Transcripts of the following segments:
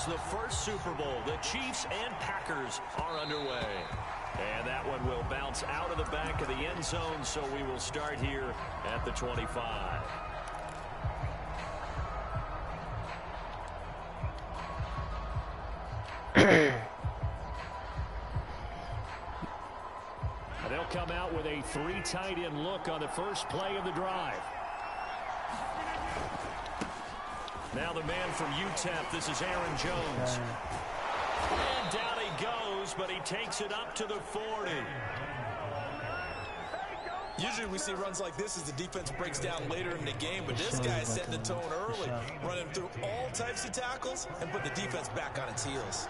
is the first Super Bowl. The Chiefs and Packers are underway. And that one will bounce out of the back of the end zone, so we will start here at the 25. They'll come out with a 3 tight end look on the first play of the drive. Now the man from UTEP, this is Aaron Jones. And down he goes, but he takes it up to the 40. Usually we see runs like this as the defense breaks down later in the game, but this guy is setting the tone early, running through all types of tackles and put the defense back on its heels.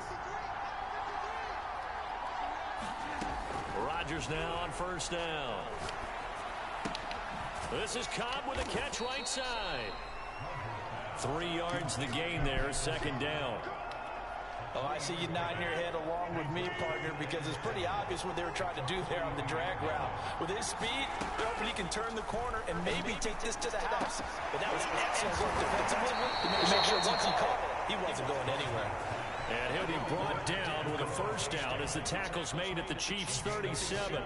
Rodgers now on first down. This is Cobb with a catch right side. 3 yards the gain there, second down. Oh, I see you nodding your head along with me, partner, because it's pretty obvious what they were trying to do there on the drag route. With his speed, he can turn the corner and maybe take this to the house. But that was excellent work defensively to make sure once he caught it, he wasn't going anywhere. And he'll be brought down with a first down as the tackle's made at the Chiefs' 37.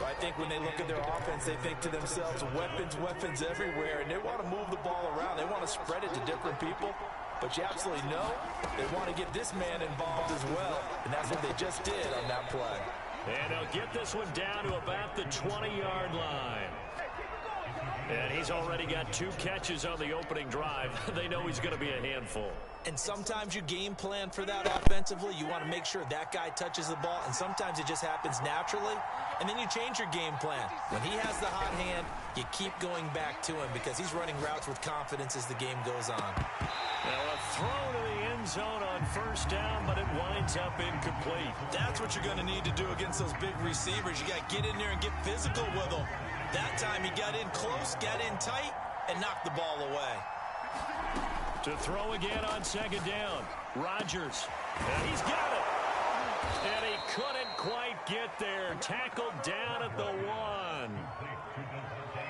I think when they look at their offense, they think to themselves, weapons everywhere, and they want to move the ball around. They want to spread it to different people. But you absolutely know they want to get this man involved as well, and that's what they just did on that play. And they'll get this one down to about the 20-yard line. And he's already got 2 catches on the opening drive. They know he's going to be a handful. And sometimes you game plan for that offensively. You want to make sure that guy touches the ball, and sometimes it just happens naturally. And then you change your game plan. When he has the hot hand, you keep going back to him because he's running routes with confidence as the game goes on. Now a throw to the end zone on first down, but it winds up incomplete. That's what you're going to need to do against those big receivers. You got to get in there and get physical with them. That time he got in close, got in tight, and knocked the ball away. To throw again on second down. Rodgers. And he's got it. And he couldn't quite get there. Tackled down at the 1.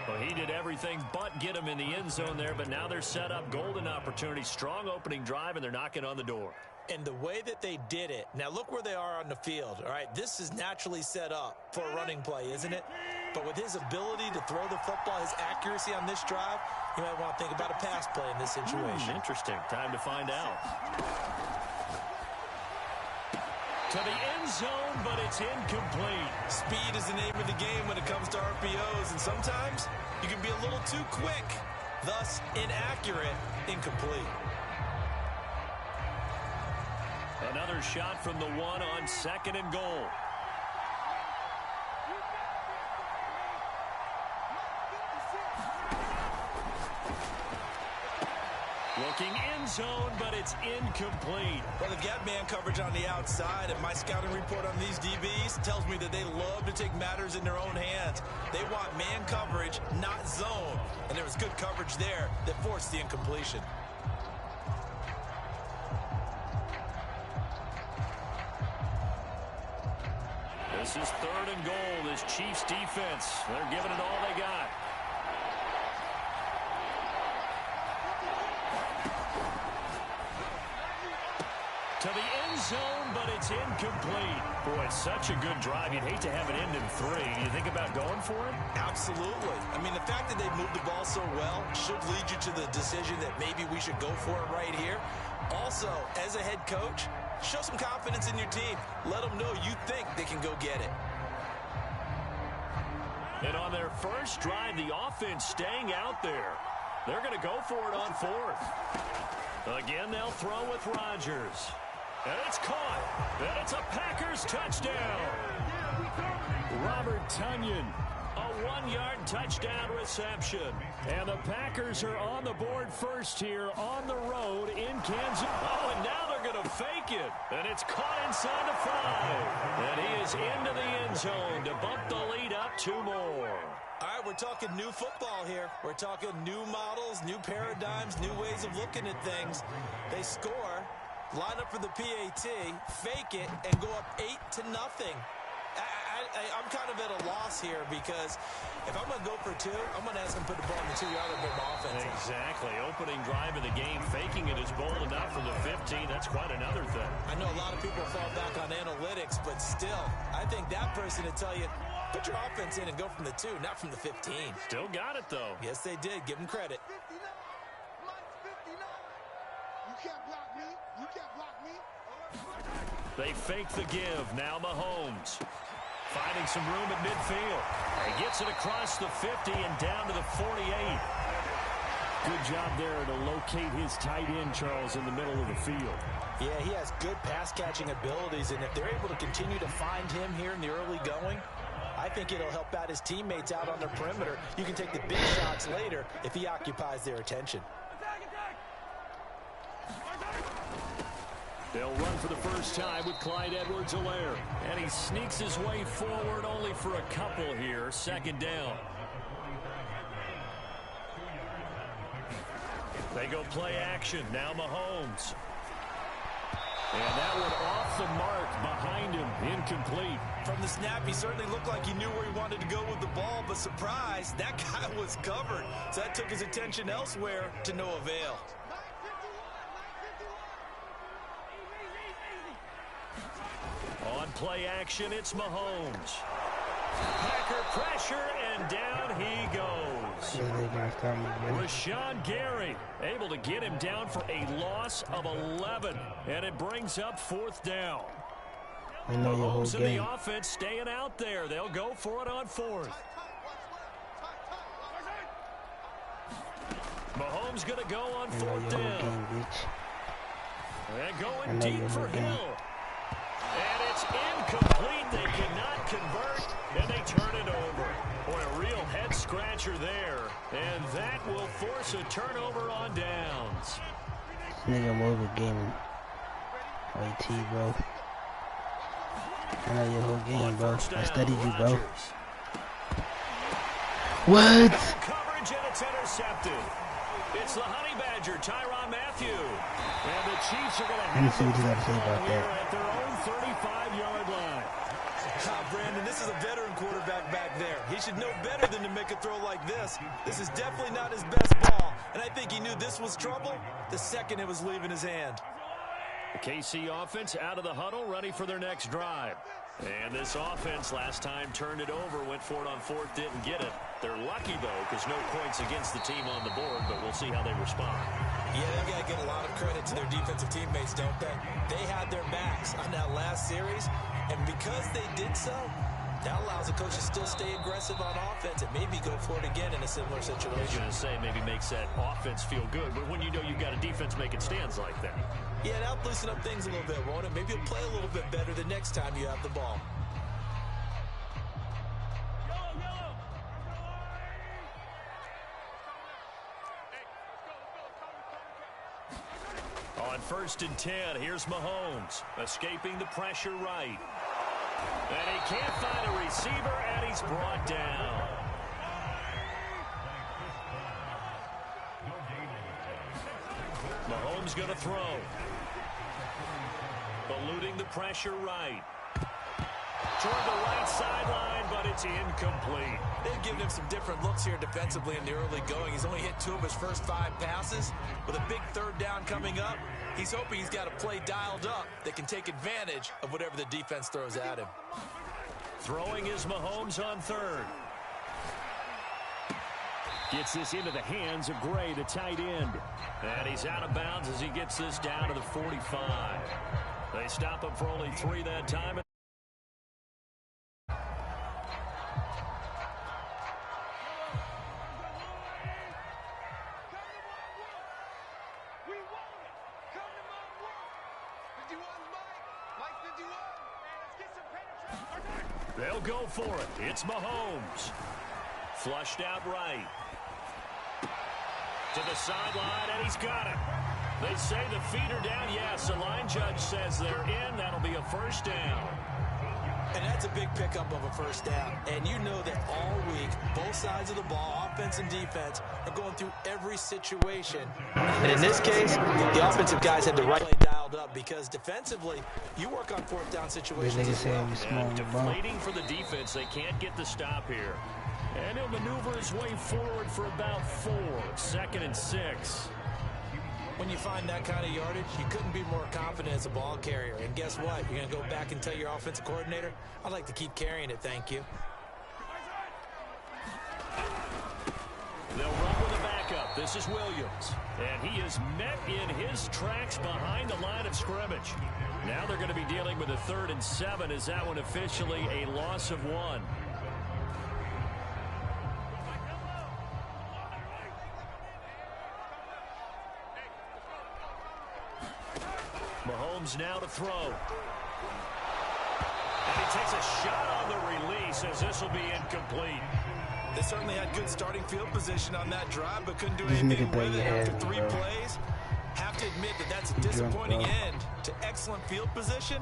Well, he did everything but get him in the end zone there, but now they're set up golden opportunity. Strong opening drive, and they're knocking on the door. And the way that they did it, now look where they are on the field. All right, this is naturally set up for a running play, isn't it? But with his ability to throw the football, his accuracy on this drive, you might want to think about a pass play in this situation. Interesting. Time to find out. To the end zone, but it's incomplete. Speed is the name of the game when it comes to RPOs, and sometimes you can be a little too quick, thus inaccurate, incomplete. Another shot from the 1 on second and goal. Looking end zone, but it's incomplete. Well, they've got man coverage on the outside, and my scouting report on these DBs tells me that they love to take matters in their own hands. They want man coverage, not zone. And there was good coverage there that forced the incompletion. This is third and goal. This Chiefs defense, they're giving it all they got. To the end zone, but it's incomplete. Boy, it's such a good drive. You'd hate to have it end in 3. You think about going for it? Absolutely. I mean, the fact that they moved the ball so well should lead you to the decision that maybe we should go for it right here. Also, as a head coach, show some confidence in your team. Let them know you think they can go get it. And on their first drive, the offense staying out there. They're going to go for it on 4th. Again, they'll throw with Rodgers. And it's caught. And it's a Packers touchdown. Robert Tonyan, a 1-yard touchdown reception. And the Packers are on the board first here on the road in Kansas. Oh, and now they're going to fake it. And it's caught inside the 5. And he is into the end zone to bump the lead up 2 more. All right, we're talking new football here. We're talking new models, new paradigms, new ways of looking at things. They score, line up for the PAT, fake it, and go up 8-0. I'm kind of at a loss here because if I'm going to go for 2, I'm going to ask them to put the ball in the 2-yard line with my offense. Exactly. Opening drive of the game, faking it is bold enough from the 50. 15, that's quite another thing. I know a lot of people fall back on analytics, but still, I think that person would tell you, put your offense in and go from the 2, not from the 15. Still got it, though. Yes, they did. Give them credit. They fake the give. Now Mahomes finding some room at midfield. He gets it across the 50 and down to the 48. Good job there to locate his tight end, Charles, in the middle of the field. Yeah, he has good pass-catching abilities, and if they're able to continue to find him here in the early going, I think it'll help out his teammates out on the perimeter. You can take the big shots later if he occupies their attention. They'll run for the first time with Clyde Edwards-Helaire. And he sneaks his way forward only for a couple here. Second down. They go play action. Now Mahomes. And that one off the mark behind him. Incomplete. From the snap, he certainly looked like he knew where he wanted to go with the ball, but surprise, that guy was covered. So that took his attention elsewhere to no avail. On play action, it's Mahomes. Packer pressure, and down he goes. Rashawn Gary able to get him down for a loss of 11, and it brings up fourth down. Mahomes and the offense staying out there. They'll go for it on fourth. Mahomes going to go on fourth down. And going deep for Hill. And it's incomplete. They cannot convert, and they turn it over. Boy, a real head-scratcher there. And that will force a turnover on downs. Nigga, more of a game. IT, bro. I know your whole game, bro. I studied you, bro. What? Coverage, and it's intercepted. It's the Honey Badger, Tyrann Mathieu. And the Chiefs are going to have see what you got to say about that. At their own 35-yard line. Brandon, this is a veteran quarterback back there. He should know better than to make a throw like this. This is definitely not his best ball. And I think he knew this was trouble the second it was leaving his hand. The KC offense out of the huddle, ready for their next drive. And this offense last time turned it over, went for it on fourth, didn't get it. They're lucky, though, because no points against the team on the board, but we'll see how they respond. Yeah, they got to give a lot of credit to their defensive teammates, don't they? They had their backs on that last series, and because they did so, that allows the coach to still stay aggressive on offense and maybe go for it again in a similar situation. I was going to say, maybe makes that offense feel good, but when you know you've got a defense making stands like that. Yeah, that'll loosen up things a little bit, won't it? Maybe you'll play a little bit better the next time you have the ball. On 1st and 10, here's Mahomes, escaping the pressure right. And he can't find a receiver, and he's brought down. Mahomes going to throw. Eluding the pressure right. Toward the right sideline, but it's incomplete. They've given him some different looks here defensively in the early going. He's only hit 2 of his first 5 passes. With a big third down coming up, he's hoping he's got a play dialed up that can take advantage of whatever the defense throws at him. Throwing is Mahomes on 3rd. Gets this into the hands of Gray, the tight end. And he's out of bounds as he gets this down to the 45. They stop him for only 3 that time. They'll go for it. It's Mahomes. Flushed out right. To the sideline, and he's got it. They say the feet are down. Yes, the line judge says they're in. That'll be a first down. And that's a big pickup of a first down. And you know that all week, both sides of the ball, offense and defense, are going through every situation. And in this case, the offensive guys had the right play dialed up because defensively, you work on 4th down situations. And deflating for the defense. They can't get the stop here. And he'll maneuver his way forward for about 4. 2nd and 6. When you find that kind of yardage, you couldn't be more confident as a ball carrier. And guess what? You're going to go back and tell your offensive coordinator, I'd like to keep carrying it, thank you. They'll run with a backup. This is Williams. And he is met in his tracks behind the line of scrimmage. Now they're going to be dealing with a 3rd and 7 as that one officially a loss of 1. Mahomes now to throw. And he takes a shot on the release as this will be incomplete. They certainly had good starting field position on that drive, but couldn't do anything with it after 3 plays. Have to admit that that's a disappointing end to excellent field position.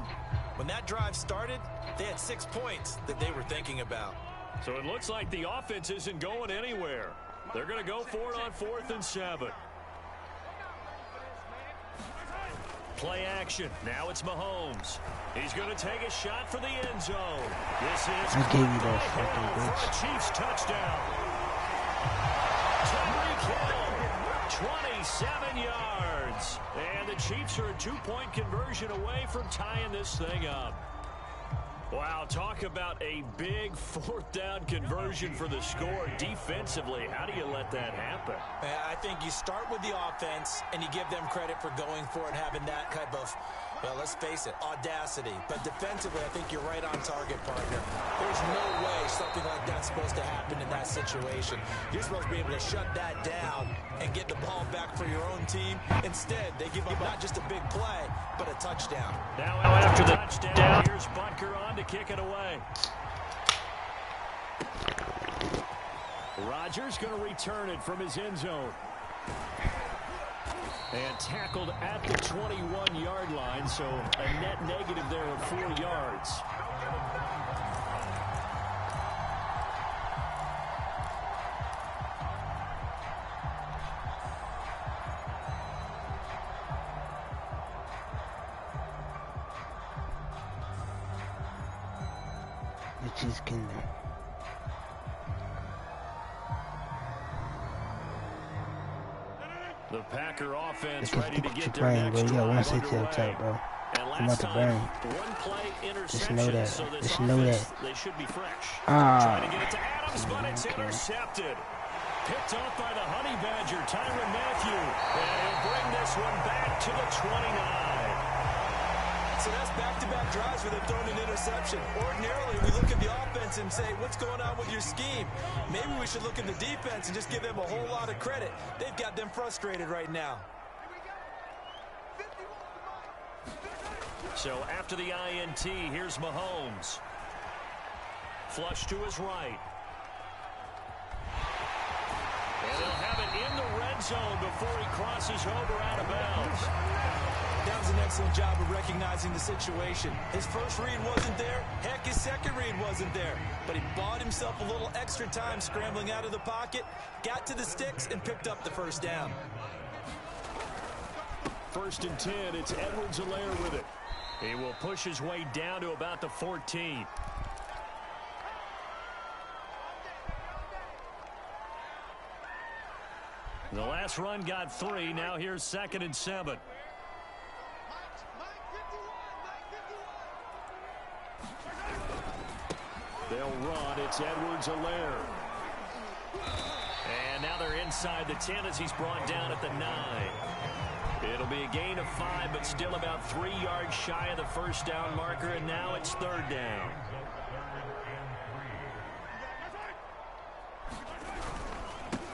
When that drive started, they had 6 points that they were thinking about. So it looks like the offense isn't going anywhere. They're going to go for it on 4th and 7. Play action. Now it's Mahomes. He's going to take a shot for the end zone. This is I gave you that fucking bitch. for a Chiefs touchdown. Tyreek Hill, 27 yards. And the Chiefs are a 2-point conversion away from tying this thing up. Wow, talk about a big 4th down conversion for the score. Defensively, how do you let that happen? I think you start with the offense and you give them credit for going for it, having that type of, well, let's face it, audacity. But defensively, I think you're right on target, partner. There's no way something like that's supposed to happen in that situation. You're supposed to be able to shut that down and get the ball back for your own team. Instead, they give up not just a big play, but a touchdown. Now after the touchdown, here's Butker on to kick it away. Rodgers going to return it from his end zone. And tackled at the 21-yard line, so a net negative there of 4 yards. Which is kingdom. The Packer offense ready to get their brain, next bro. You got one drive safety up top, bro. I'm about to burn. One play Just interception, know that. so this Just know offense, that. they should be fresh. Ah. Trying to get it to Adams, but it's intercepted. Picked off by the Honey Badger, Tyrann Mathieu. And he'll bring this one back to the 29. So that's back-to-back drives where they've thrown an interception. Ordinarily, we look at the offense and say, what's going on with your scheme? Maybe we should look at the defense and just give them a whole lot of credit. They've got them frustrated right now. So after the INT, here's Mahomes. Flush to his right. And they'll have it in the red zone before he crosses over out of bounds. That was an excellent job of recognizing the situation. His first read wasn't there. Heck, his second read wasn't there. But he bought himself a little extra time scrambling out of the pocket, got to the sticks, and picked up the first down. 1st and 10, it's Edwards-Helaire with it. He will push his way down to about the 14. The last run got 3. Now here's 2nd and 7. They'll run. It's Edwards-Helaire. And now they're inside the 10 as he's brought down at the 9. It'll be a gain of 5, but still about 3 yards shy of the first down marker, and now it's 3rd down.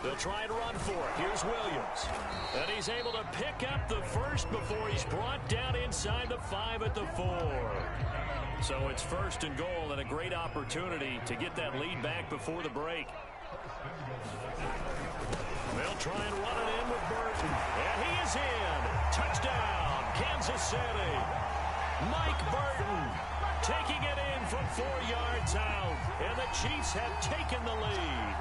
They'll try and run for it. Here's Williams. And he's able to pick up the first before he's brought down inside the 5 at the 4. So it's 1st and goal, and a great opportunity to get that lead back before the break. They'll try and run it in with Burton. And he is in. Touchdown, Kansas City. Mike Burton taking it in from 4 yards out. And the Chiefs have taken the lead.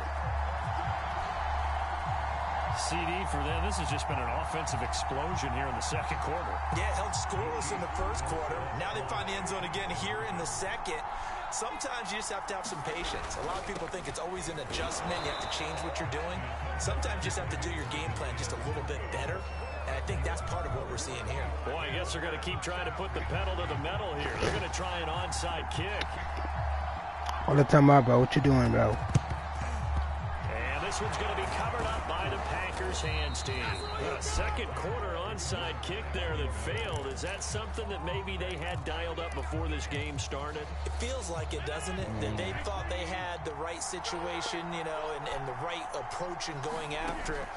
CD for them. This has just been an offensive explosion here in the 2nd quarter. Yeah, held scoreless in the 1st quarter. Now they find the end zone again here in the 2nd. Sometimes you just have to have some patience. A lot of people think it's always an adjustment. You have to change what you're doing. Sometimes you just have to do your game plan just a little bit better. And I think that's part of what we're seeing here. Boy, I guess they're going to keep trying to put the pedal to the metal here. They're going to try an onside kick. All the time out, bro. What you doing, bro? And this one's going to be covered up by the Packers hands team. A second quarter onside kick there that failed. Is that something that maybe they had dialed up before this game started? It feels like it, doesn't it? That they thought they had the right situation, you know, and the right approach in going after it.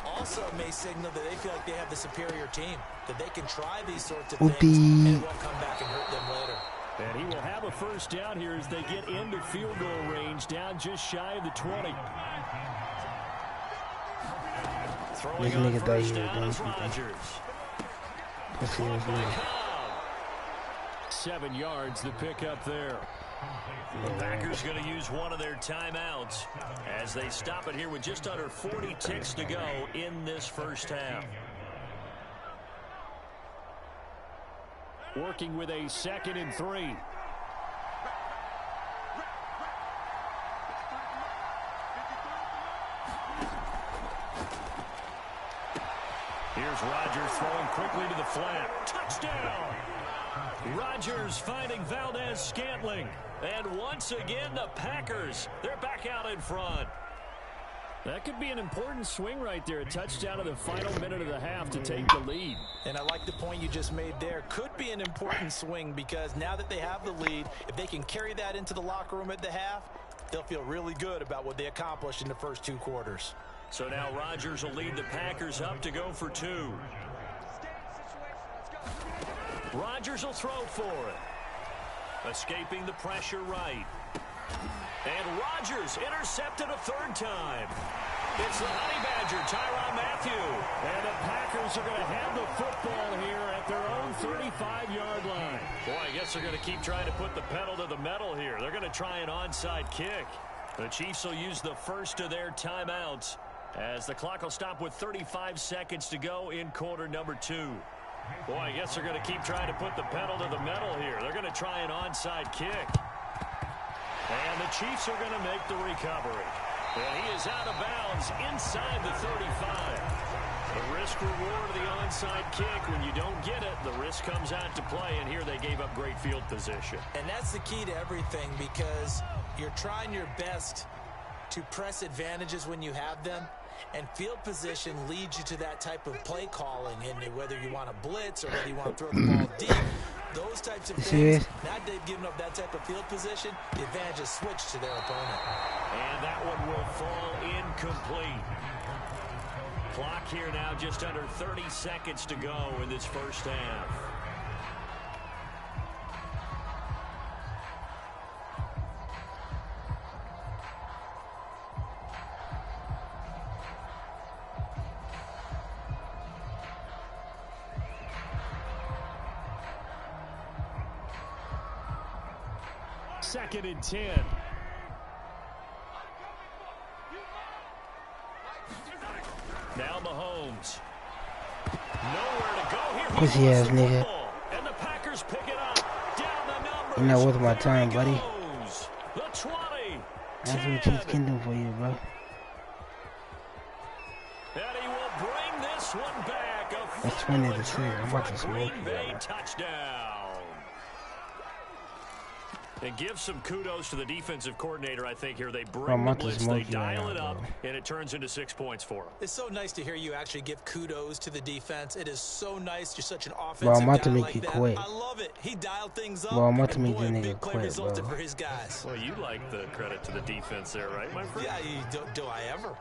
Also may signal that they feel like they have the superior team, that they can try these sorts of things and it won't come back and hurt them later. And he will have a first down here as they get into field goal range, down just shy of the 20. This nigga thought he was doing something. 7 yards the pickup there. The Packers going to use one of their timeouts as they stop it here with just under 40 ticks to go in this first half. Working with a 2nd and 3. Here's Rodgers throwing quickly to the flat. Touchdown! Rodgers finding Valdez-Scantling. And once again, the Packers, they're back out in front. That could be an important swing right there. A touchdown in the final minute of the half to take the lead. And I like the point you just made there. Could be an important swing because now that they have the lead, if they can carry that into the locker room at the half, they'll feel really good about what they accomplished in the first 2 quarters. So now Rodgers will lead the Packers up to go for 2. Rodgers will throw for it. Escaping the pressure right. And Rodgers intercepted a 3rd time. It's the Honey Badger, Tyrann Mathieu. And the Packers are going to have the football here at their own 35-yard line. Boy, I guess they're going to keep trying to put the pedal to the metal here. They're going to try an onside kick. The Chiefs will use the first of their timeouts as the clock will stop with 35 seconds to go in quarter number 2. Boy, I guess they're going to keep trying to put the pedal to the metal here. They're going to try an onside kick. And the Chiefs are going to make the recovery. And he is out of bounds inside the 35. The risk-reward of the onside kick, when you don't get it, the risk comes out to play, and here they gave up great field position. And that's the key to everything because you're trying your best to press advantages when you have them, and field position leads you to that type of play calling, and whether you want to blitz or whether you want to throw the ball deep, those types of things, now they've given up that type of field position, the advantage is switched to their opponent. And that one will fall incomplete. Clock here now just under 30 seconds to go in this first half. Second and 10. Now Mahomes. Nowhere to go here. Pussy ass nigga. And the Packers pick it up. Down the numbers. You're not worth my time, buddy. The 20. That's what Chiefs can do for you, bro. And he will bring this one back. That's 20 to 6. I'm about to smoke you, Bay bro. touchdown. And give some kudos to the defensive coordinator, I think, here. They bring the blitz, they dial it up, and it turns into 6 points for them. It's so nice to hear you actually give kudos to the defense. It is so nice. You're such an offensive Bro, I'm about to guy make like you that. quit. I love it. He dialed things up. Bro, I'm about to and make boy, this a nigga big play quit, resulted bro. for his guys. Well, you like the credit to the defense there, right, my friend? Yeah, do I ever?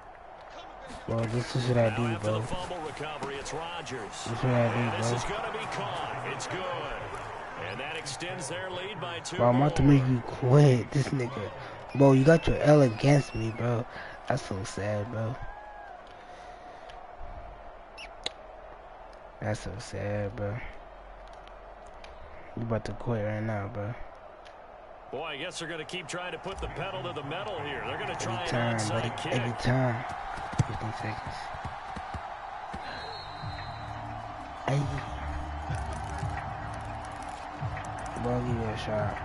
Bro, this is what I do, After bro. the fumble recovery, it's Rodgers. This is what I And do, this bro. is going to be caught. It's good. And that extends their lead by 2 Bro, I'm about to make you quit. This nigga. Bro, you got your L against me, bro. That's so sad, bro. That's so sad, bro. You about to quit right now, bro. Boy, I guess they're going to keep trying to put the pedal to the metal here. They're going to try Every an time, buddy. onside kick. Every time. 15 seconds. Ay. Bro, give you a shot.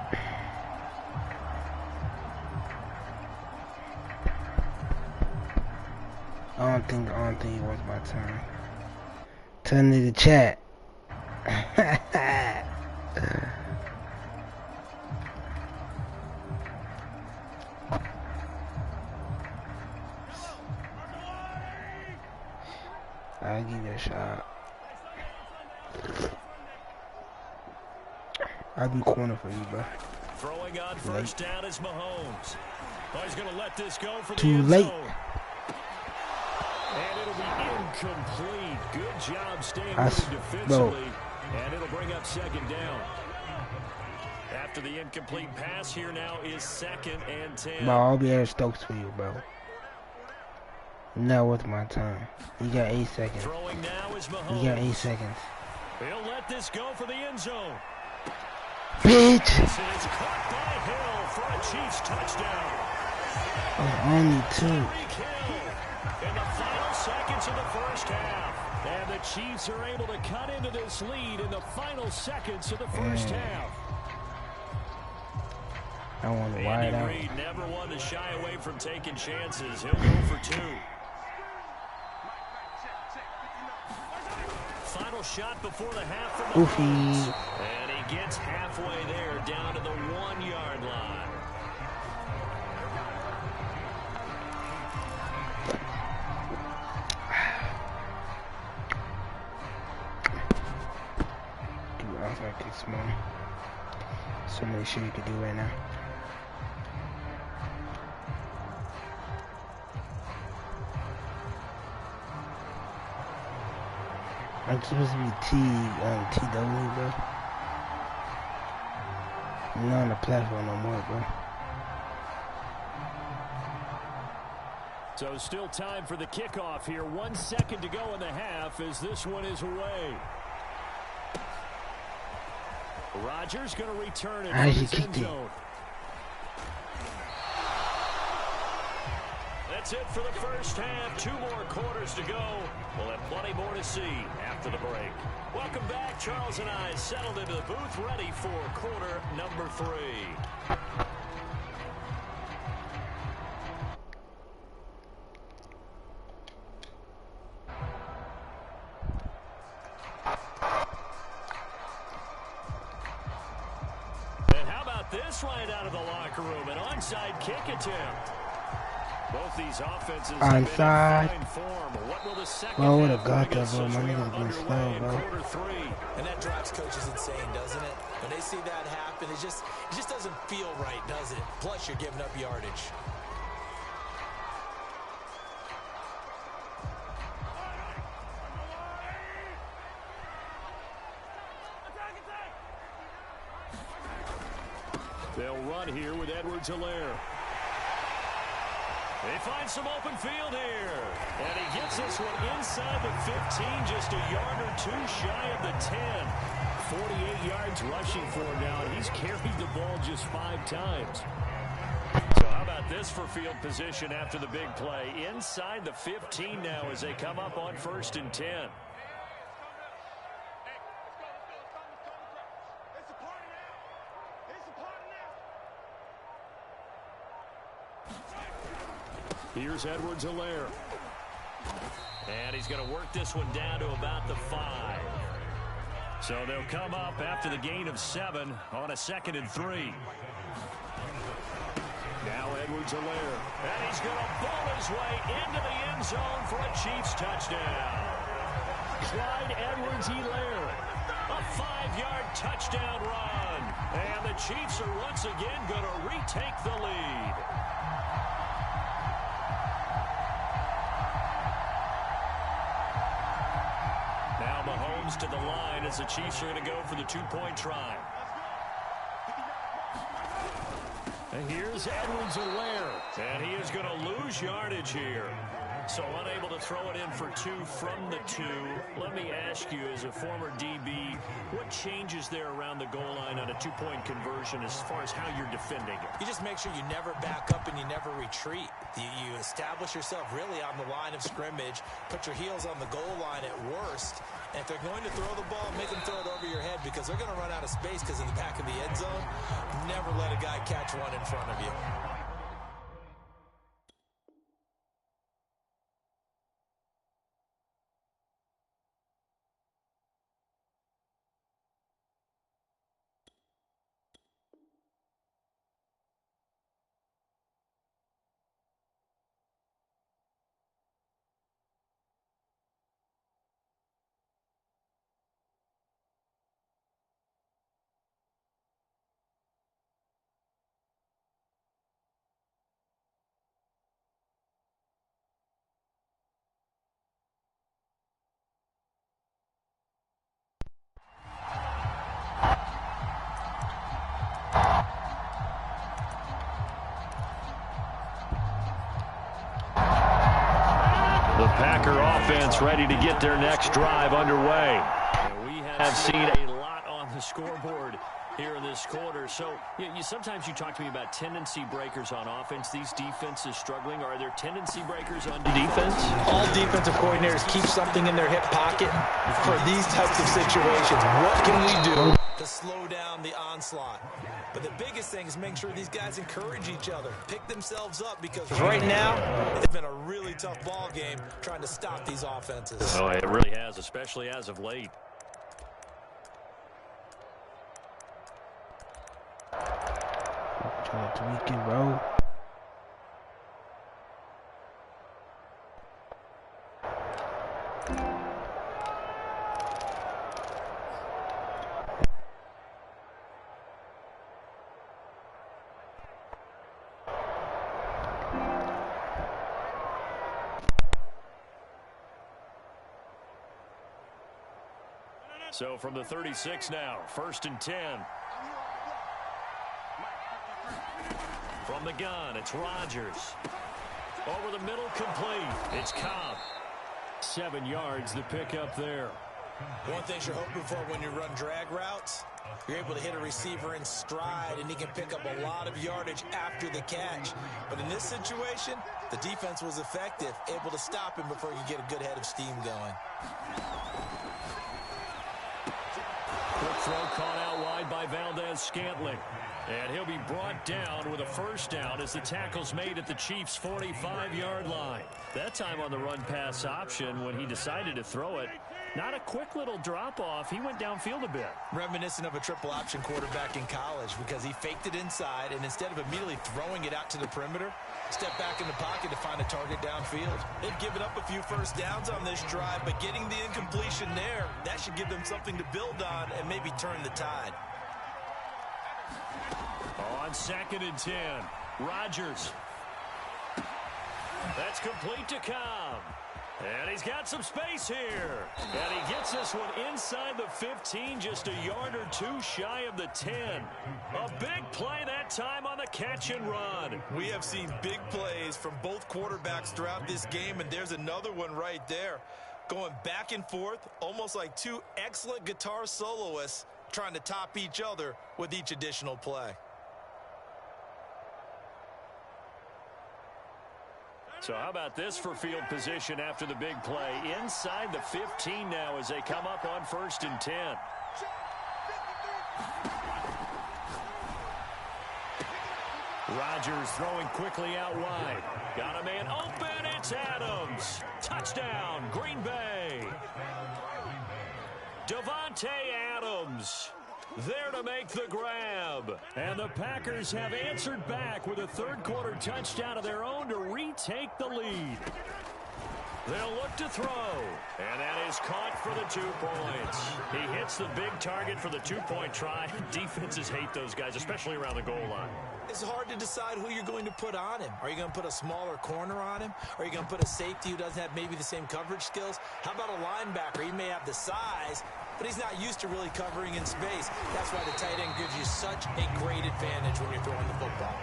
I don't think he wants my time. Turn to the chat. I'll give you a shot. I'll be corner for you, bro. Throwing on first down is Mahomes. Oh, he's going to let this go for the Too end late. zone. And it'll be incomplete. Good job staying I with it defensively. And it'll bring up second down. After the incomplete pass, here now is 2nd and 10. Bro, I'll be Eric Stokes for you, bro. Not worth my time. You got 8 seconds. Throwing now is Mahomes. You got 8 seconds. He'll let this go for the end zone. Bitch! This is caught by Hill for a Chiefs touchdown. Oh, only 2. Tyreek Hill in the final seconds of the first half. And the Chiefs are able to cut into this lead in the final seconds of the first half. I want to wide out. Andy Reid never one to shy away from taking chances. He'll go for 2. Final shot before the half from the Chiefs. And he gets halfway there, down to the 1-yard line. Dude, outside kick small. So many shit you can do right now. I'm supposed to be TW, bro. I'm not on the platform no more, bro. So still time for the kickoff here. 1 second to go in the half as this one is away. Rodgers going to return it from his end zone. That's it for the first half. 2 more quarters to go. We'll have plenty more to see after the break. Welcome back. Charles and I settled into the booth, ready for quarter number 3. And how about this right out of the locker room? An onside kick attempt. Both these offenses onside. have been in fine form. What will the second Bro, I would have half got bring that, us bro. as My we are niggas been underway slow, in bro. quarter 3? And that drives coaches insane, doesn't it? When they see that happen, it just doesn't feel right, does it? Plus, you're giving up yardage. They'll run here with Edwards-Helaire. They find some open field here. And he gets this one inside the 15, just a yard or 2 shy of the 10. 48 yards rushing for him now, and he's carried the ball just 5 times. So how about this for field position after the big play? Inside the 15 now as they come up on 1st and 10. Here's Edwards-Helaire. And he's going to work this one down to about the 5. So they'll come up after the gain of 7 on a 2nd and 3. Now Edwards-Helaire. And he's going to ball his way into the end zone for a Chiefs touchdown. Clyde Edwards-Helaire. A 5-yard touchdown run. And the Chiefs are once again going to retake the lead. Now Mahomes to the line as the Chiefs are going to go for the 2-point try. And here's Edwards-Helaire. And he is going to lose yardage here. So unable to throw it in for 2 from the 2. Let me ask you, as a former DB, what changes there around the goal line on a 2-point conversion as far as how you're defending it? You just make sure you never back up and you never retreat. You establish yourself really on the line of scrimmage, put your heels on the goal line at worst, and if they're going to throw the ball, make them throw it over your head because they're going to run out of space because in the back of the end zone, never let a guy catch one in front of you. offense ready to get their next drive underway. We have seen a lot on the scoreboard here in this quarter. So sometimes you talk to me about tendency breakers on offense. These defenses struggling. Are there tendency breakers on defense? All defensive coordinators keep something in their hip pocket for these types of situations. What can we do to slow down the onslaught? But the biggest thing is make sure these guys encourage each other, pick themselves up, because right now it's been a really tough ball game trying to stop these offenses. Oh, it really has, especially as of late. Trying to tweak it, bro. So from the 36 now, 1st and 10. From the gun, it's Rodgers. Over the middle, complete. It's Cobb. 7 yards, the pickup there. One thing you're hoping for when you run drag routes, you're able to hit a receiver in stride, and he can pick up a lot of yardage after the catch. But in this situation, the defense was effective, able to stop him before he could get a good head of steam going. Quick throw caught out wide by Valdez-Scantling. And he'll be brought down with a first down as the tackle's made at the Chiefs' 45-yard line. That time on the run-pass option when he decided to throw it. Not a quick little drop-off. He went downfield a bit. Reminiscent of a triple option quarterback in college, because he faked it inside, and instead of immediately throwing it out to the perimeter, stepped back in the pocket to find a target downfield. They've given up a few first downs on this drive, but getting the incompletion there, that should give them something to build on and maybe turn the tide. On 2nd and 10, Rodgers. That's complete to Cobb. And he's got some space here. And he gets this one inside the 15, just a yard or two shy of the 10. A big play that time on the catch and run. We have seen big plays from both quarterbacks throughout this game, and there's another one right there. Going back and forth, almost like two excellent guitar soloists trying to top each other with each additional play. So how about this for field position after the big play? Inside the 15 now as they come up on 1st and 10. Rodgers throwing quickly out wide. Got a man open. It's Adams. Touchdown, Green Bay. Devontae Adams there to make the grab. And the Packers have answered back with a third-quarter touchdown of their own to retake the lead. They'll look to throw. And that is caught for the 2 points. He hits the big target for the 2-point try. Defenses hate those guys, especially around the goal line. It's hard to decide who you're going to put on him. Are you going to put a smaller corner on him? Are you going to put a safety who doesn't have maybe the same coverage skills? How about a linebacker? He may have the size, but he's not used to really covering in space. That's why the tight end gives you such a great advantage when you're throwing the football.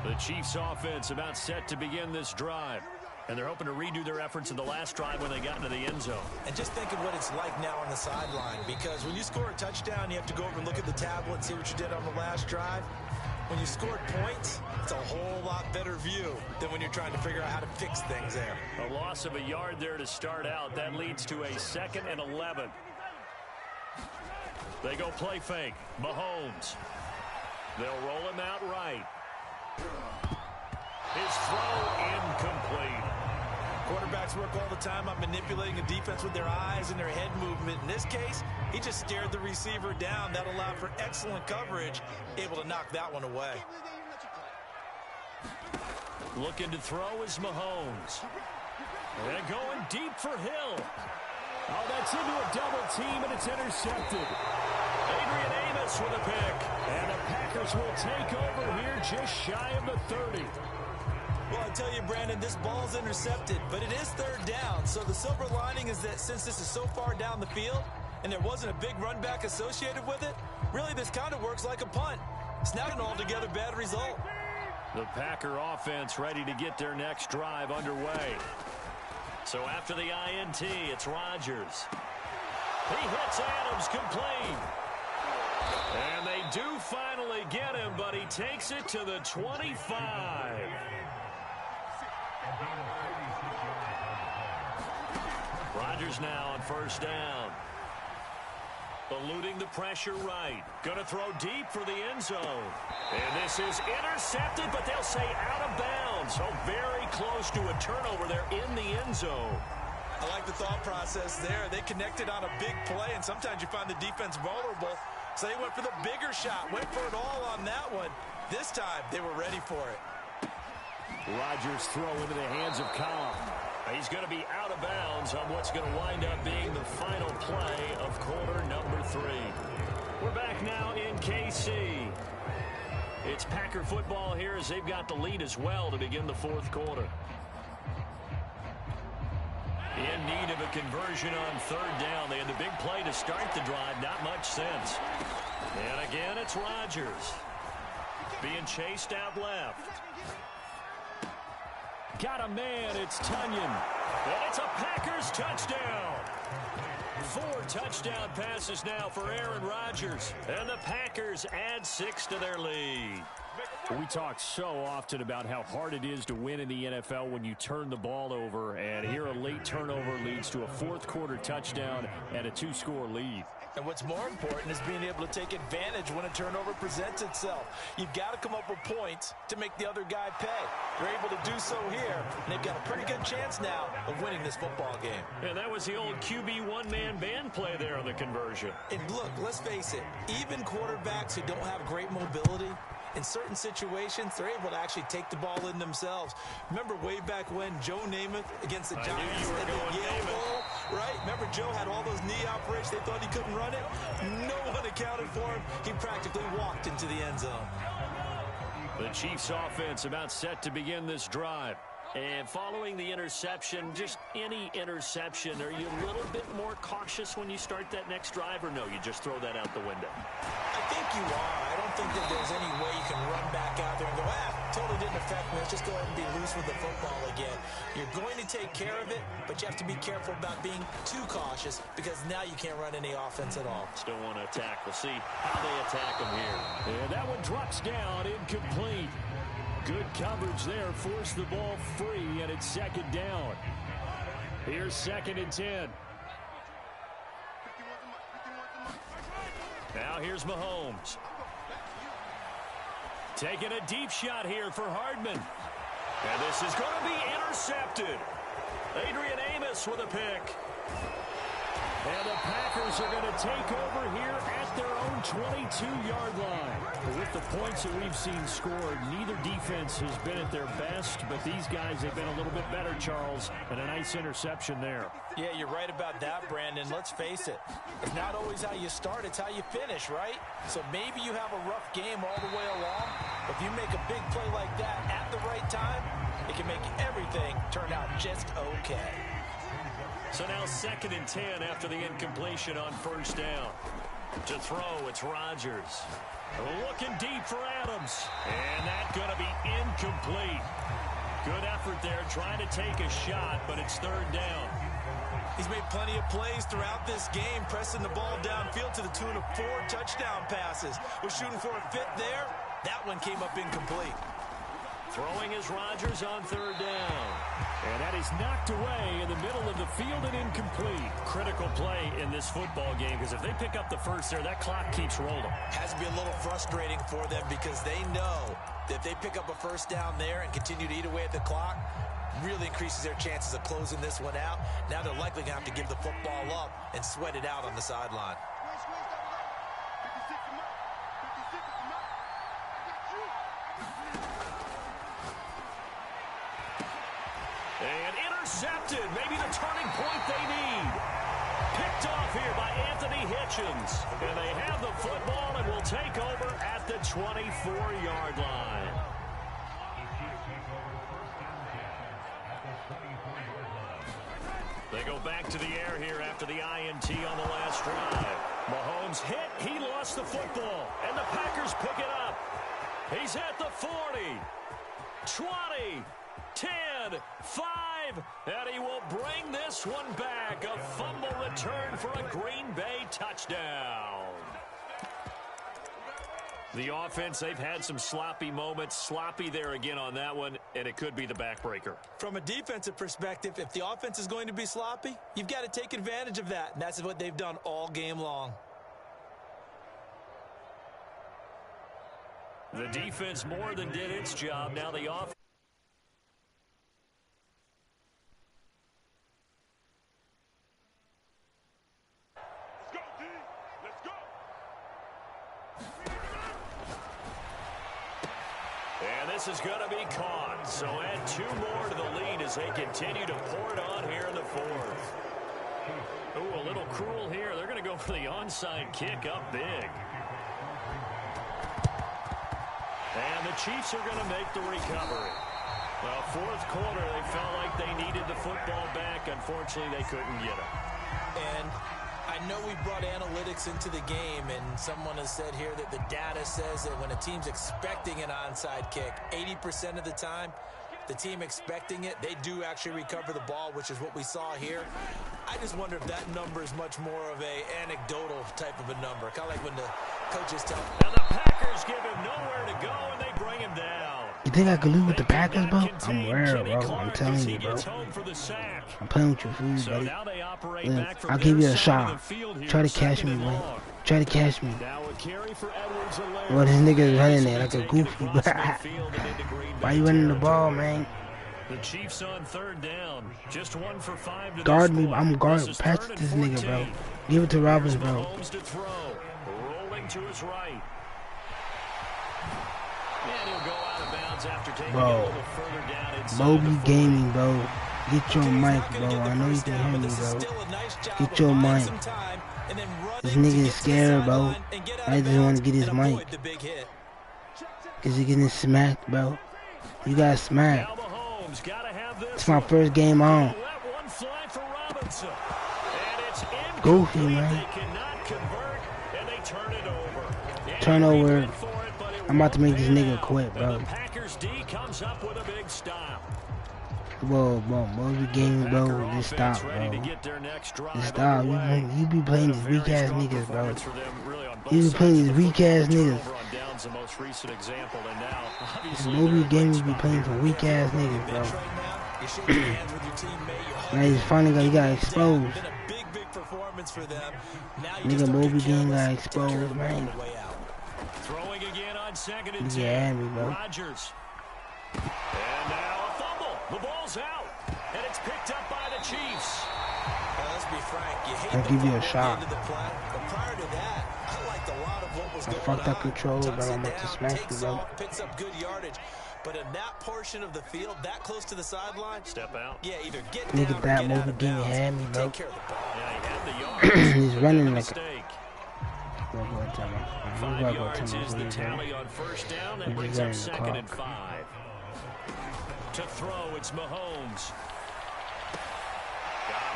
The Chiefs offense about set to begin this drive. And they're hoping to redo their efforts in the last drive when they got into the end zone. And just think of what it's like now on the sideline, because when you score a touchdown, you have to go over and look at the tablet and see what you did on the last drive. When you scored points, it's a whole lot better view than when you're trying to figure out how to fix things there. A loss of a yard there to start out. That leads to a 2nd and 11. They go play fake. Mahomes. They'll roll him out right. His throw incomplete. Quarterbacks work all the time on manipulating a defense with their eyes and their head movement. In this case, he just stared the receiver down. That allowed for excellent coverage, able to knock that one away. Looking to throw is Mahomes. And going deep for Hill. Oh, that's into a double team, and it's intercepted. Adrian Amos with a pick. And the Packers will take over here just shy of the 30. Well, I tell you, Brandon, this ball's intercepted, but it is third down. So the silver lining is that since this is so far down the field and there wasn't a big run back associated with it, really this kind of works like a punt. It's not an altogether bad result. The Packer offense ready to get their next drive underway. So after the INT, it's Rodgers. He hits Adams complete. And they do finally get him, but he takes it to the 25. Rodgers now on first down. Eluding the pressure right. Going to throw deep for the end zone. And this is intercepted, but they'll say out of bounds. So very close to a turnover there in the end zone. I like the thought process there. They connected on a big play, and sometimes you find the defense vulnerable. So they went for the bigger shot, went for it all on that one. This time, they were ready for it. Rodgers throw into the hands of Cobb. He's going to be out of bounds on what's going to wind up being the final play of quarter number 3. We're back now in KC. It's Packer football here as they've got the lead as well to begin the fourth quarter. In need of a conversion on third down. They had the big play to start the drive. Not much sense. And again, it's Rodgers. Being chased out left. Got a man. It's Tunyon. And it's a Packers touchdown. 4 touchdown passes now for Aaron Rodgers. And the Packers add 6 to their lead. We talk so often about how hard it is to win in the NFL when you turn the ball over, and here a late turnover leads to a fourth quarter touchdown and a 2-score lead. And what's more important is being able to take advantage when a turnover presents itself. You've got to come up with points to make the other guy pay. They're able to do so here, and they've got a pretty good chance now of winning this football game. And that was the old QB one-man band play there on the conversion. And look, let's face it, even quarterbacks who don't have great mobility, in certain situations, they're able to actually take the ball in themselves. Remember way back when Joe Namath against the Giants at the Yale Bowl, right? Remember Joe had all those knee operations. They thought he couldn't run it. No one accounted for him. He practically walked into the end zone. The Chiefs offense about set to begin this drive. And following the interception, just any interception, are you a little bit more cautious when you start that next drive, or no, you just throw that out the window? I think you are. I don't think that there's any way you can run back out there and go, totally didn't affect me. Let's just go ahead and be loose with the football again. You're going to take care of it, but you have to be careful about being too cautious because now you can't run any offense at all. Still want to attack. We'll see how they attack them here. And that one drops down, incomplete. Good coverage there, forced the ball free, and it's second down. Here's 2nd and 10. Now here's Mahomes. Taking a deep shot here for Hardman. And this is going to be intercepted. Adrian Amos with a pick. And the Packers are going to take over here at their own 22-yard line. But with the points that we've seen scored, neither defense has been at their best, but these guys have been a little bit better, Charles, and a nice interception there. Yeah, you're right about that, Brandon. Let's face it. It's not always how you start, it's how you finish, right? So maybe you have a rough game all the way along, but if you make a big play like that at the right time, it can make everything turn out just okay. So now 2nd and 10 after the incompletion on first down. To throw, it's Rodgers. Looking deep for Adams. And that's going to be incomplete. Good effort there trying to take a shot, but it's 3rd down. He's made plenty of plays throughout this game, pressing the ball downfield to the tune of 4 touchdown passes. Was shooting for a fit there. That one came up incomplete. Throwing is Rodgers on 3rd down. And that is knocked away in the middle of the field and incomplete. Critical play in this football game because if they pick up the first there, that clock keeps rolling. Has to be a little frustrating for them because they know that if they pick up a first down there and continue to eat away at the clock, really increases their chances of closing this one out. Now they're likely going to have to give the football up and sweat it out on the sideline. And intercepted. Maybe the turning point they need. Picked off here by Anthony Hitchens. And they have the football and will take over at the 24-yard line. They go back to the air here after the INT on the last drive. Mahomes hit. He lost the football. And the Packers pick it up. He's at the 40, 20, 10, 5, and he will bring this one back. A fumble return for a Green Bay touchdown. The offense, they've had some sloppy moments. Sloppy there again on that one, and it could be the backbreaker. From a defensive perspective, if the offense is going to be sloppy, you've got to take advantage of that, and that's what they've done all game long. The defense more than did its job. Now the offense. And this is going to be caught. So add 2 more to the lead as they continue to pour it on here in the 4th. Ooh, a little cruel here. They're going to go for the onside kick up big. And the Chiefs are going to make the recovery. Well, 4th quarter, they felt like they needed the football back. Unfortunately, they couldn't get it. And I know we brought analytics into the game, and someone has said here that the data says that when a team's expecting an onside kick, 80% of the time, the team expecting it, they do actually recover the ball, which is what we saw here. I just wonder if that number is much more of a anecdotal type of a number, kind of like when the coaches tell. And the Packers give him nowhere to go, and they bring him down. You think I could lose with the Packers, bro? I'm rare, bro. I'm telling you, bro. I'm playing with your food, buddy. Look, I'll give you a shot. Try to catch me, man. Try to catch me. Well, this nigga is running there like a goofy. Why you running the ball, man? The Chiefs on 3rd down. Just 1 for 5 to guard me. I'm guarding. Pass this nigga, bro. Give it to Roberts, bro. Rolling to his right. And he'll go out of bounds after taking bro. a little further down inside. Moby Gaming, bro. Get your mic, bro. I know you can hear me, bro. Get your mic. This nigga is scared, bro. I just want to get his mic. Cause he getting smacked, bro. You got smacked. It's my first game on. Goofy, man. Turnover. I'm about to make this nigga quit, bro. Whoa, bro, Moby Gaming, bro. Just stop, bro. Just stop. You be playing these weak ass niggas, bro. You be playing these weak ass niggas. This Moby Gaming be playing some weak ass niggas, bro. Now he's finally he got exposed. Nigga, Moby Gaming got exposed, man. Throwing again on 2nd and 10. Yeah, me, bro. Rodgers. And now a fumble. The ball's out. And it's picked up by the Chiefs. Well, let's be frank. You hate I'll give you a shot. But prior to that, I liked a lot of what was going on. I fucked up control, but I'm about to smack you, bro. Picks up good yardage. But in that portion of the field, that close to the sideline, step out. Yeah, either get down. Look at that Moby Gaming had me, bro. He's running like a... 5 yards is the tally on 1st down. That brings up 2nd and 5. To throw, it's Mahomes.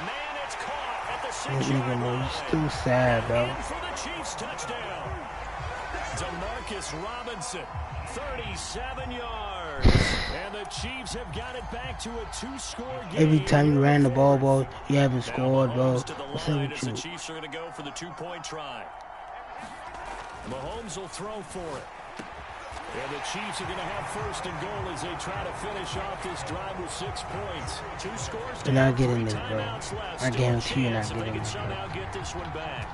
Man, it's caught at the 6-yard line. He's still sad, bro. For the Chiefs touchdown. Demarcus Robinson, 37 yards. And the Chiefs have got it back to a 2-score game. Every time you ran the ball, you haven't scored, bro. What's up with you? The Chiefs are going to go for the 2-point try. Mahomes will throw for it. And the Chiefs are going to have 1st and goal as they try to finish off this drive with 6 points. 2 scores. You're not getting this, bro. I guarantee you're not getting this, bro. Get this one back.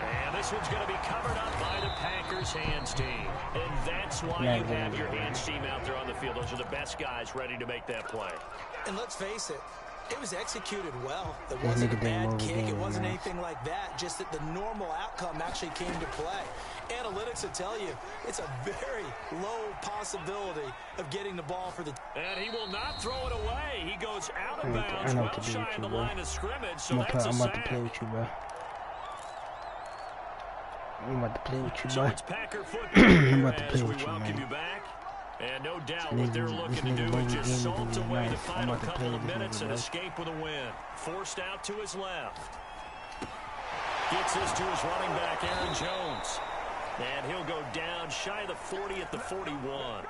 And this one's going to be covered up by the Packers hands team. And that's why you have your hands team out there on the field. Those are the best guys ready to make that play. And let's face it, it was executed well. It wasn't a bad kick. It wasn't anything like that. Just that the normal outcome actually came to play. Analytics will tell you it's a very low possibility of getting the ball for the... And he will not throw it away. He goes out of bounds well shy of the line of scrimmage. So that's a I'm about to play with you, bro. I'm about to play with you, bro. I'm about to play with you, man. And no doubt what they're looking to do is just salt away the final couple of minutes and escape with a win. Forced out to his left. Gets this to his running back, Aaron Jones. And he'll go down shy of the 40 at the 41.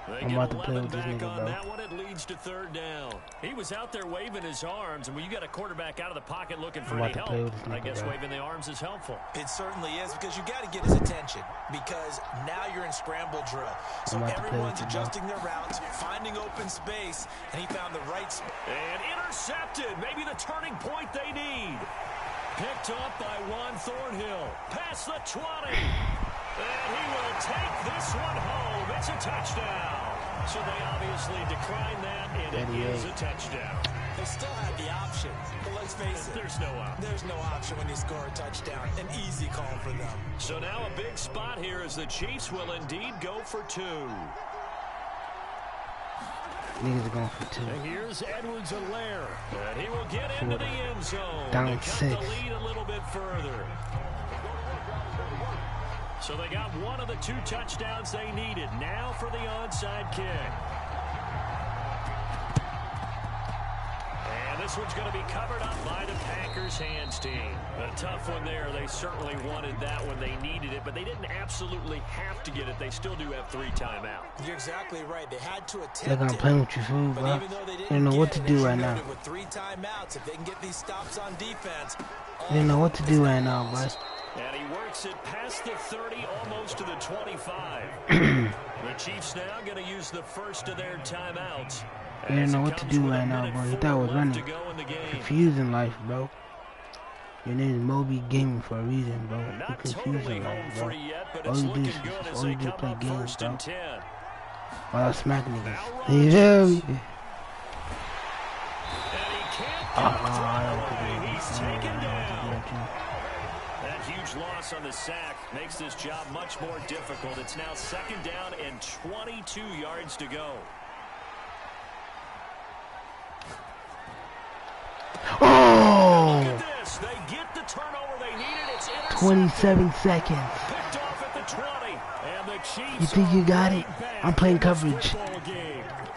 They I'm get about to play 11 with this back nigga, on bro. that one. It leads to third down. He was out there waving his arms, and when you got a quarterback out of the pocket looking for any help, I guess waving the arms is helpful. It certainly is, because you got to get his attention, because now you're in scramble drill. So everyone's adjusting their routes, finding open space, and he found the right spot. And intercepted. Maybe the turning point they need. Picked up by Juan Thornhill. Past the 20. And he will take this one home. It's a touchdown. So they obviously declined that, and it is a touchdown. They still have the option, but let's face it. There's no option. There's no option when you score a touchdown. An easy call for them. So now a big spot here as the Chiefs will indeed go for 2. Niggas are going for 2. And here's Edwards-Helaire. And he will get into the end zone. Down to cut 6. the lead a little bit further. So they got one of the 2 touchdowns they needed. Now for the onside kick. And this one's going to be covered up by the Packers hands team. A tough one there. They certainly wanted that when they needed it, but they didn't absolutely have to get it. They still do have 3 timeouts. You're exactly right. They had to attempt They're going to play with you, fool, bro. They don't know what to do right now. With 3 timeouts, if they can get these stops on defense. They don't know what to do right now, bro. And he works it past the 30, almost to the 25. The Chiefs now going to use the first of their timeouts. They don't know what to do right now, bro. He thought it was running. Confusing life, bro. Your name is Moby Gaming for a reason, bro. You're confusing life, bro. All you do is play games, bro. While I smack niggas. You hear me? He's taken down. That huge loss on the sack makes this job much more difficult. It's now 2nd down and 22 yards to go. Oh! Look at this. They get the turnover they needed. It's 27 seconds. Picked off at the 20. And the Chiefs You think you got it? I'm playing coverage.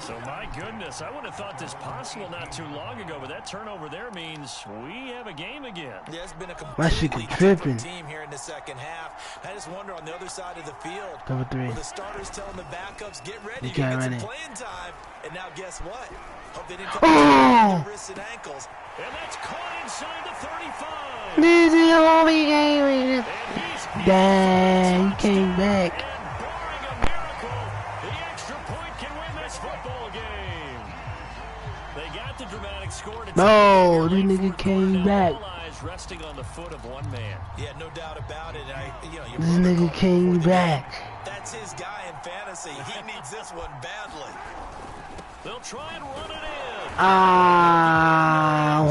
So my goodness, I would have thought this possible not too long ago, but that turnover there means we have a game again. Yeah, it's been a completely different team here in the second half. I just wonder on the other side of the field. Cover 3. The starters telling the backups, get ready, you can't get run some it. playing time. And now guess what? Hope they didn't come to wrists and ankles. And that's caught inside the 35. This is the only game. Dang, he came back. And barring a miracle, the extra point can win this football game. They got the dramatic score. No, this nigga came back. Resting on the foot of one man. Yeah, no doubt about it. This nigga came back. That's his guy in fantasy. He needs this one badly. They'll try and run it in.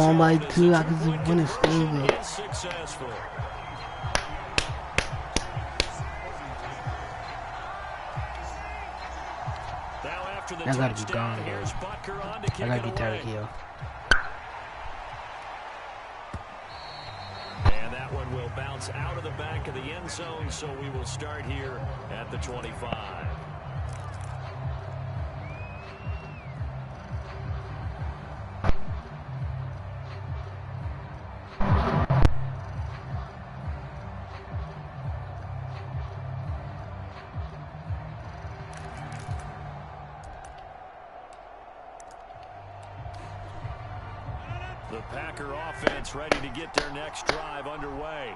1 by 2. I can just win it still. Successful. Now after the touchdown, here's Butker on to kick it away. I gotta be Tyreek Hill. And that one will bounce out of the back of the end zone, so we will start here at the 25. The Packer offense ready to get their next drive underway.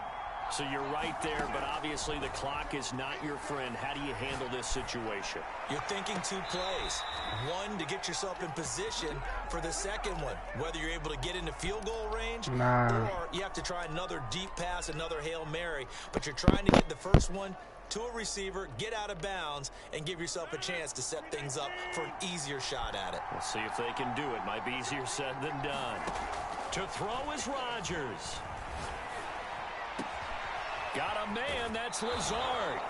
So you're right there, but obviously the clock is not your friend. How do you handle this situation? You're thinking 2 plays. One, to get yourself in position for the second one. Whether you're able to get into field goal range, or you have to try another deep pass, another Hail Mary. But you're trying to get the first one to a receiver, get out of bounds, and give yourself a chance to set things up for an easier shot at it. We'll see if they can do it. Might be easier said than done. To throw is Rodgers. Got a man, that's Lazard.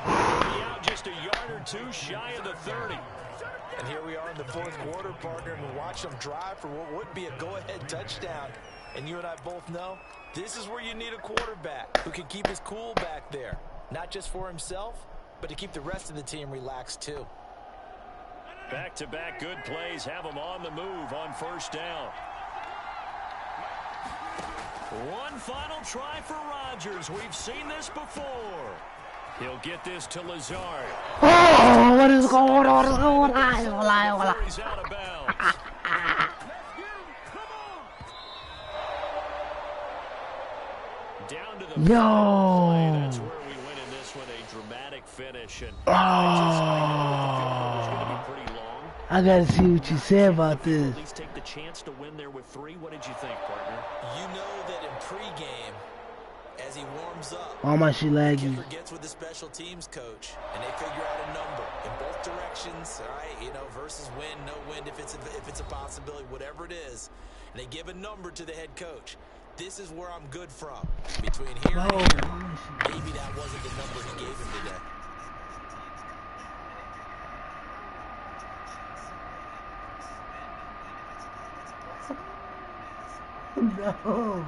He'll be out just a yard or 2 shy of the 30. And here we are in the 4th quarter, partner, and we watch them drive for what would be a go-ahead touchdown. And you and I both know this is where you need a quarterback who can keep his cool back there. Not just for himself, but to keep the rest of the team relaxed too. Back-to-back good plays have them on the move on 1st down. One final try for Rodgers. We've seen this before. He'll get this to Lazard. Oh, what is going on? What is going on? He's out of bounds. Down to the play. That's where we win in this one. A dramatic finish. And I gotta see what you say about this. At least take the chance to win there with 3. What did you think, partner? You know that in pregame, as he warms up, all my shit laggy. Kicker gets with the special teams coach, and they figure out a number in both directions. All right, you know, versus win, no win, if it's a possibility, whatever it is, and they give a number to the head coach. This is where I'm good from. Between here and here, maybe that wasn't the number he gave him today. No.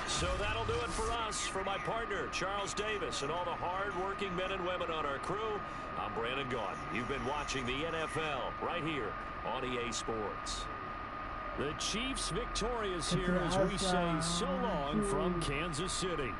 So that'll do it for us. For my partner, Charles Davis, and all the hard-working men and women on our crew, I'm Brandon Gaudin. You've been watching the NFL right here on EA Sports. The Chiefs victorious here as we say so long from Kansas City.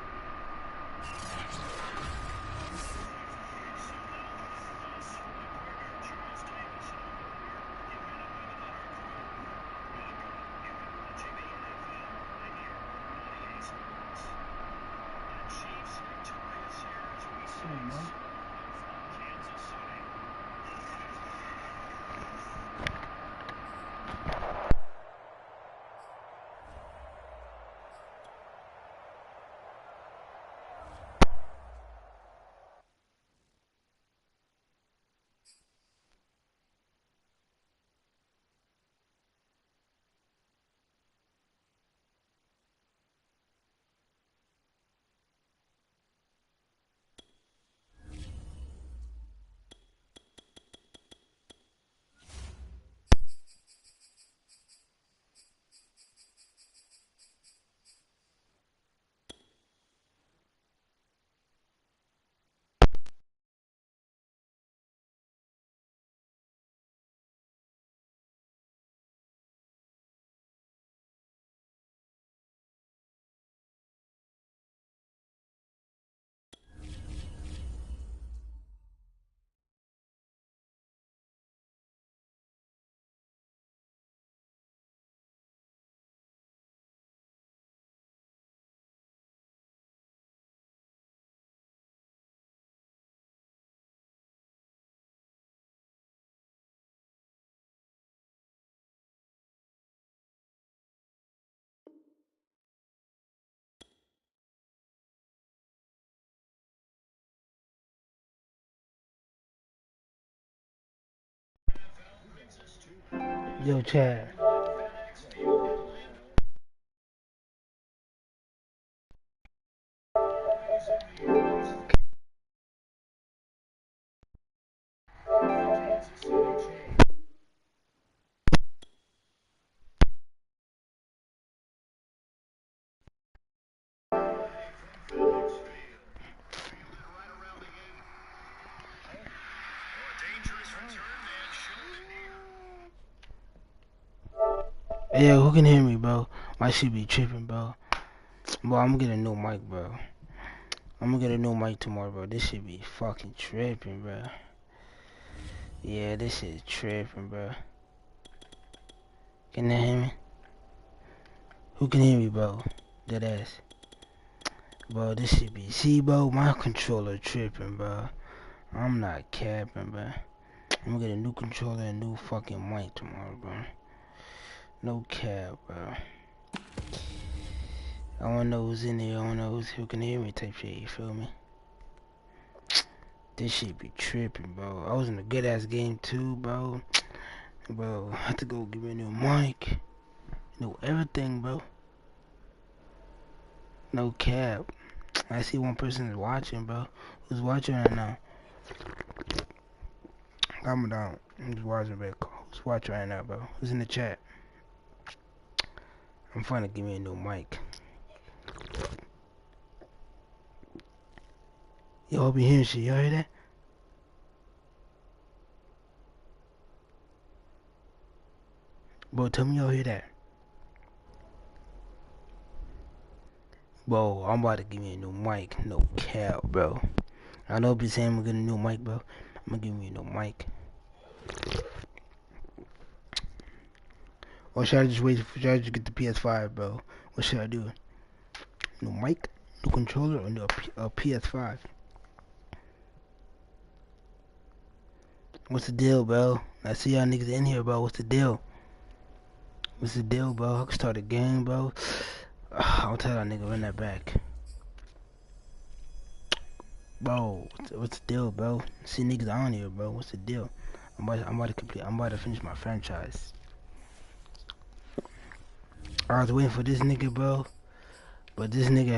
Yo, Chad. Yeah, who can hear me, bro? My shit be tripping, bro. Bro, I'm gonna get a new mic, bro. I'm gonna get a new mic tomorrow, bro. This shit be fucking tripping, bro. Yeah, this shit tripping, bro. Can they hear me? Who can hear me, bro? Dead ass. Bro, this shit be... See, bro, my controller tripping, bro. I'm not capping, bro. I'm gonna get a new controller and a new fucking mic tomorrow, bro. No cap, bro. I wanna know who's in there. I wanna know who can hear me type shit, you feel me? This shit be tripping, bro. I was in a good ass game too, bro. Bro, I have to go get me a new mic. New everything, bro. No cap. I see one person is watching, bro. Who's watching right now? Calm down. I'm just watching back. Who's watching right now, bro? Who's in the chat? I'm trying to give me a new mic. Y'all be hearing shit. Y'all hear that? Bro, tell me y'all hear that. Bro, I'm about to give me a new mic. No cap, bro. I know people saying I'm gonna get a new mic, bro. I'm gonna give me a new mic. Or should I just wait for should I just get the PS5, bro? What should I do? New mic, new controller, or new PS5? What's the deal, bro? I see y'all niggas in here, bro. What's the deal? What's the deal, bro? I can start a game, bro. I'll tell that nigga run that back. Bro, what's the deal, bro? See niggas on here, bro. What's the deal? I'm about to finish my franchise. I was waiting for this nigga, bro. But this nigga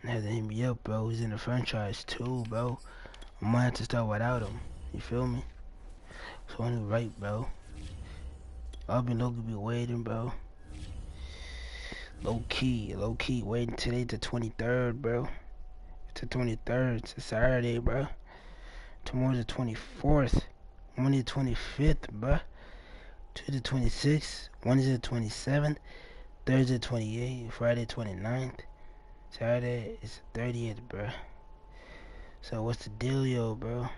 hasn't hit me up, bro. He's in the franchise too, bro. I might have to start without him. You feel me? So I need right, bro. I've been waiting, bro. Low key waiting. Today the 23rd, bro. It's the 23rd. It's a Saturday, bro. Tomorrow's the 24th. Monday the 25th, bro. Tuesday the 26th. Wednesday the 27th. Thursday the 28th. Friday the 29th. Saturday is the 30th, bro. So what's the dealio, bro?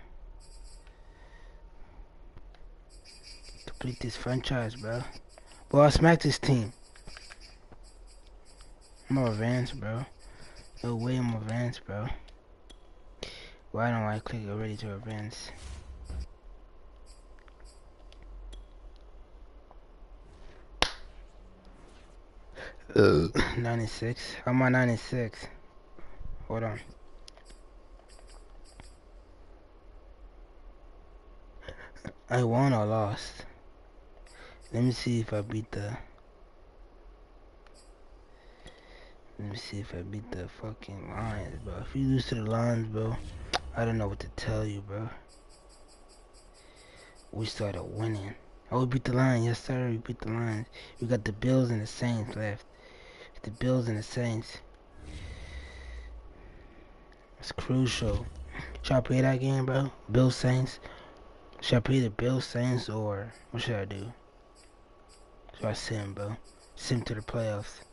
Complete this franchise, bro. Bro, I smacked this team. I'm advanced, bro. No way I'm advanced, bro. Why don't I click already to advance? Uh, 96. I'm on 96. Hold on. I won or lost? Let me see if I beat the... Let me see if I beat the fucking Lions, bro. If you lose to the Lions, bro, I don't know what to tell you, bro. We started winning. Oh, we beat the Lions. Yes, sir. We beat the Lions. We got the Bills and the Saints left. The Bills and the Saints. It's crucial. Should I play that game, bro? Bills Saints? Should I play the Bills Saints or what should I do? Should I sim, bro? Sim to the playoffs.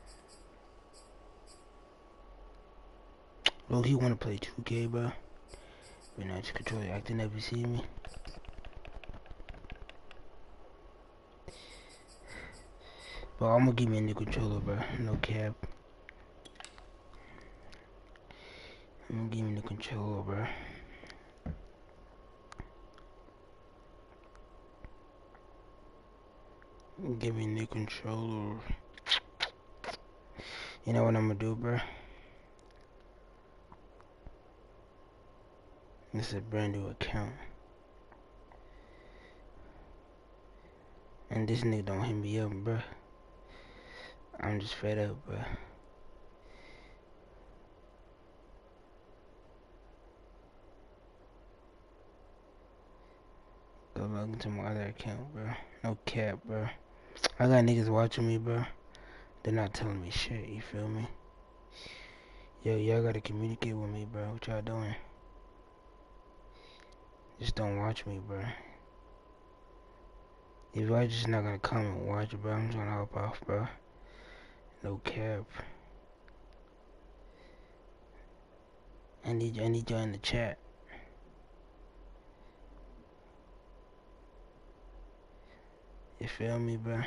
Look, he wanna play 2K, bro. But now just control it, acting up, you see me? Bro, I'm gonna give me a new controller, bro. No cap. I'm gonna give me a new controller, bro. Give me a new controller. You know what I'm gonna do, bro? This is a brand new account. And this nigga don't hit me up, bro. I'm just fed up, bro. Go log into my other account, bro. No cap, bro. I got niggas watching me, bro. They're not telling me shit, you feel me? Yo, y'all gotta communicate with me, bro. What y'all doing? Just don't watch me, bro. If y'all just not gonna come and watch it, bro, I'm just gonna hop off, bro. No cap. I need y'all in the chat. You feel me, bro?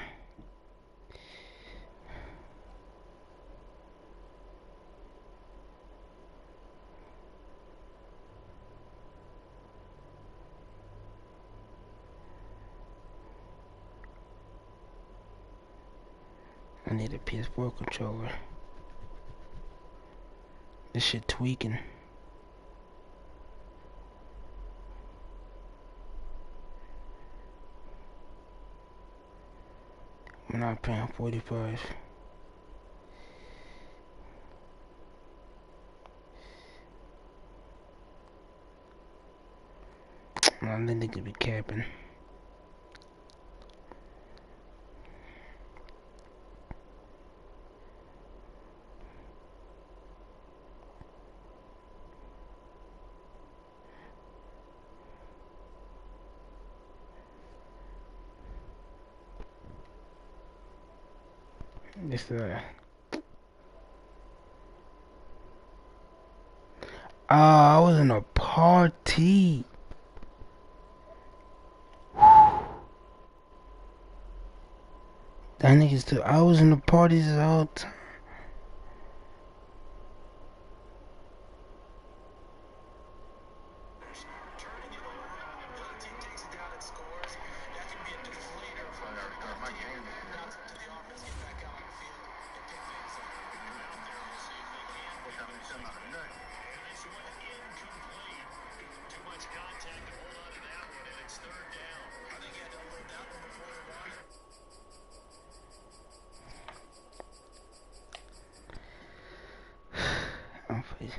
I need a PS4 controller. This shit tweaking. I'm not paying 45. I'm not nigga be capping. This Oh, I was in a party. That nigga still. I was in the parties the whole time. I'm fighting.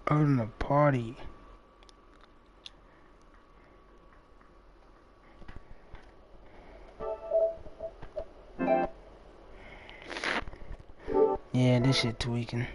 I was in a party. Yeah, this shit tweaking.